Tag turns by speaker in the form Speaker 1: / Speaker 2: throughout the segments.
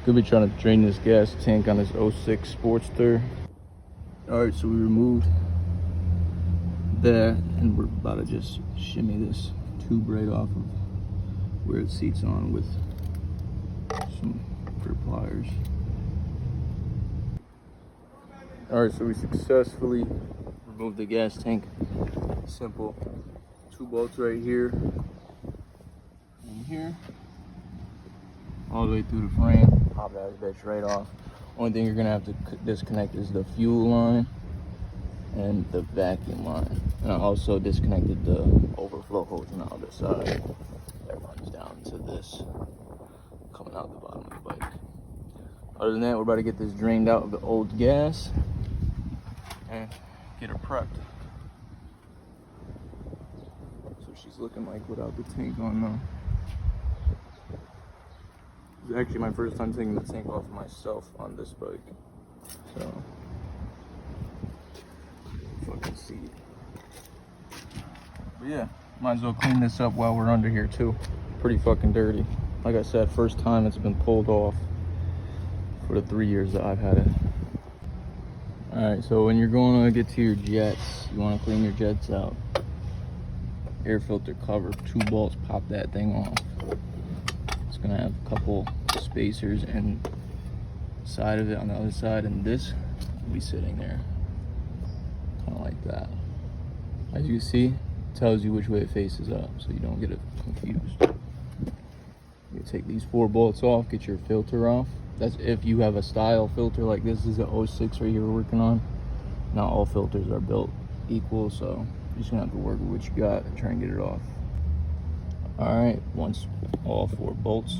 Speaker 1: Gonna be trying to drain this gas tank on this '06 Sportster. Alright, so we removed that and we're about to just shimmy this tube right off of where it seats on with some grip pliers. Alright, so we successfully removed the gas tank. Simple. 2 bolts right here and here. All the way through the frame. Pop that bitch right off. Only thing you're gonna have to disconnect is the fuel line and the vacuum line. And I also disconnected the overflow hose on the other side that runs down to this, coming out the bottom of the bike. Other than that, we're about to get this drained out of the old gas and get her prepped. So she's looking like without the tank on now. It's actually my first time taking the tank off myself on this bike. So, fucking see. But yeah, might as well clean this up while we're under here too. Pretty fucking dirty. Like I said, first time it's been pulled off for the 3 years that I've had it. Alright, so when you're going to get to your jets, you want to clean your jets out. Air filter cover, 2 bolts, pop that thing off. It's gonna have a couple spacers and side of it on the other side, and this will be sitting there kind of like that. As you see, it tells you which way it faces up so you don't get it confused. You take these 4 bolts off, get your filter off. That's if you have a style filter like this is an 06 right here we're working on. Not all filters are built equal, so you're just gonna have to work with what you got and try and get it off. Alright, once all 4 bolts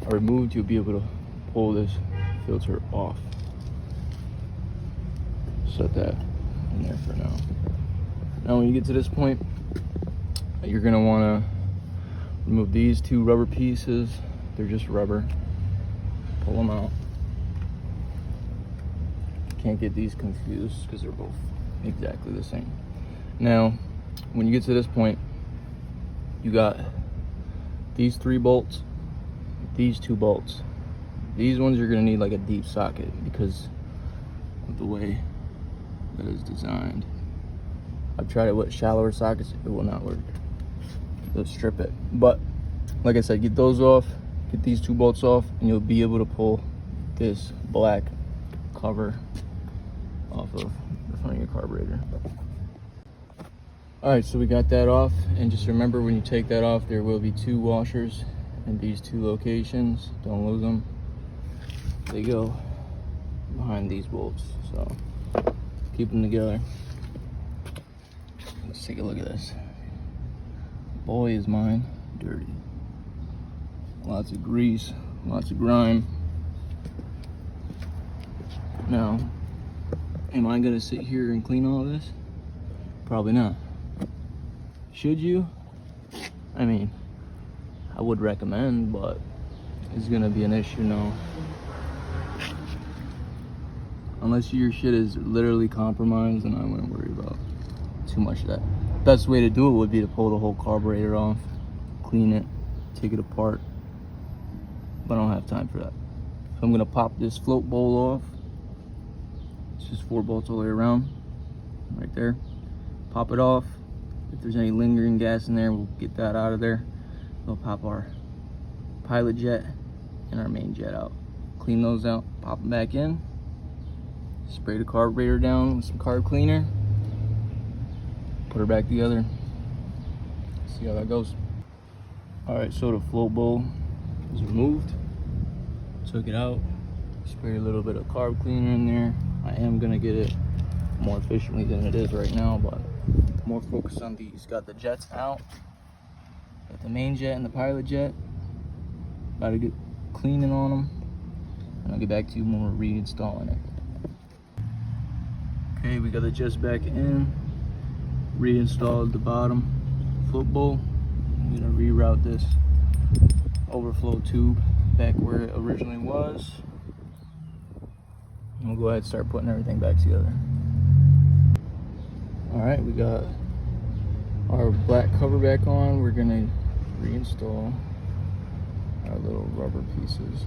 Speaker 1: are removed, you'll be able to pull this filter off. Set that in there for now. Now when you get to this point, you're going to want to remove these 2 rubber pieces. They're just rubber. Pull them out. Can't get these confused because they're both exactly the same. Now, when you get to this point, you got these 3 bolts, these 2 bolts. These ones you're gonna need like a deep socket because of the way that it's designed. I've tried it with shallower sockets, it will not work. They'll strip it. But like I said, get those off, get these 2 bolts off, and you'll be able to pull this black cover off of the front of your carburetor. Alright, so we got that off, and just remember when you take that off, there will be 2 washers in these 2 locations. Don't lose them. They go behind these bolts, so keep them together. Let's take a look at this. Boy, is mine dirty. Lots of grease, lots of grime. Now, am I gonna sit here and clean all this? Probably not. Should you? I mean, I would recommend, but it's gonna be an issue now. Unless your shit is literally compromised, then I wouldn't worry about too much of that. Best way to do it would be to pull the whole carburetor off, clean it, take it apart, but I don't have time for that. So I'm gonna pop this float bowl off. It's just 4 bolts all the way around, right there. Pop it off. If there's any lingering gas in there, we'll get that out of there. We'll pop our pilot jet and our main jet out. Clean those out, pop them back in. Spray the carburetor down with some carb cleaner. Put her back together. See how that goes. Alright, so the float bowl is removed. Took it out. Spray a little bit of carb cleaner in there. I am gonna get it more efficiently than it is right now, but more focused on these. Got the jets out. Got the main jet and the pilot jet. About to get cleaning on them. And I'll get back to you when we're reinstalling it. Okay, we got the jets back in. Reinstalled the bottom float bowl. I'm gonna reroute this overflow tube back where it originally was. And we'll go ahead and start putting everything back together. Alright, we got our black cover back on. We're gonna reinstall our little rubber pieces.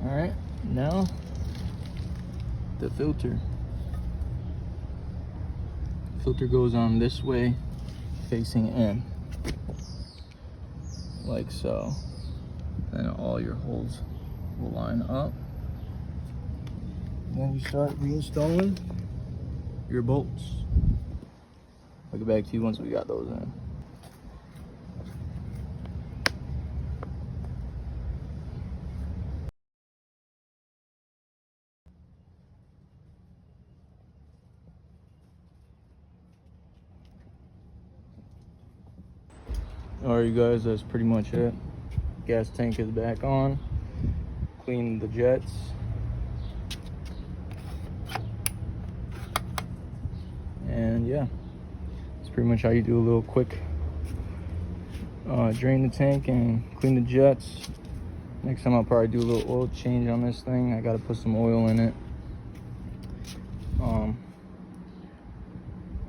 Speaker 1: All right, now the filter. Filter goes on this way, facing in, like so. Then all your holes will line up. Then you start reinstalling your bolts. I'll get back to you once we got those in. Alright, you guys, that's pretty much it. Gas tank is back on. Clean the jets. And yeah, it's pretty much how you do a little quick drain the tank and clean the jets. Next time I'll probably do a little oil change on this thing. I gotta put some oil in it.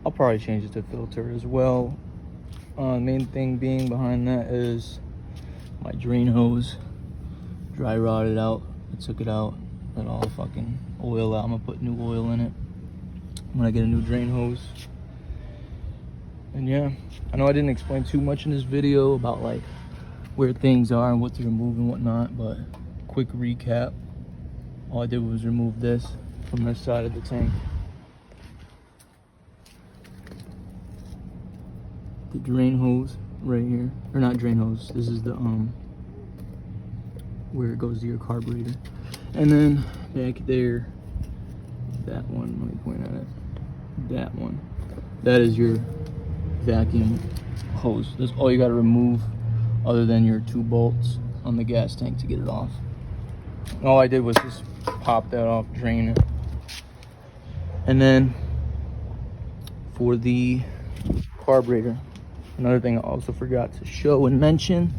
Speaker 1: I'll probably change the filter as well. Main thing being behind that is my drain hose. Dry rotted out. I took it out, let all the fucking oil out. I'm gonna put new oil in it when I get a new drain hose. And yeah, I know I didn't explain too much in this video about like where things are and what to remove and whatnot, but quick recap. All I did was remove this from this side of the tank. The drain hose right here, or not drain hose, this is the where it goes to your carburetor. And then back there, that one, let me point at it, that one, that is your vacuum hose. That's all you got to remove other than your 2 bolts on the gas tank to get it off. All I did was just pop that off, drain it. And then for the carburetor, another thing I also forgot to show and mention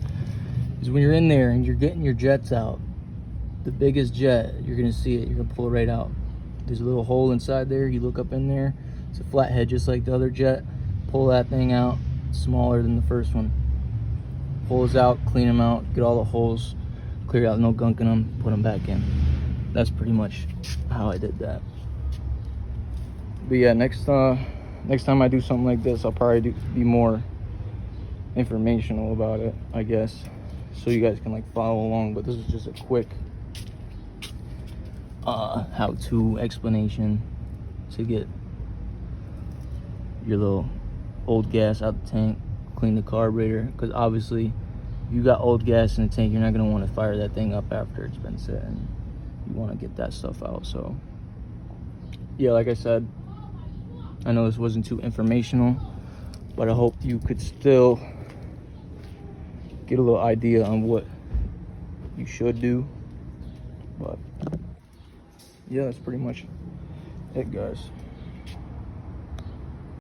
Speaker 1: is when you're in there and you're getting your jets out, the biggest jet, you're gonna see it, you're gonna pull it right out. There's a little hole inside there, you look up in there, it's a flathead just like the other jet. Pull that thing out, it's smaller than the first one. Pull those out, clean them out, get all the holes, clear out, no gunk in them, put them back in. That's pretty much how I did that. But yeah, next time I do something like this, I'll probably be more informational about it, I guess, so you guys can like follow along. But this is just a quick how-to explanation to get your little old gas out the tank, clean the carburetor, because obviously if you got old gas in the tank, you're not going to want to fire that thing up after it's been sitting. You want to get that stuff out. So yeah, like I said, I know this wasn't too informational, but I hope you could still get a little idea on what you should do. But yeah, that's pretty much it, guys.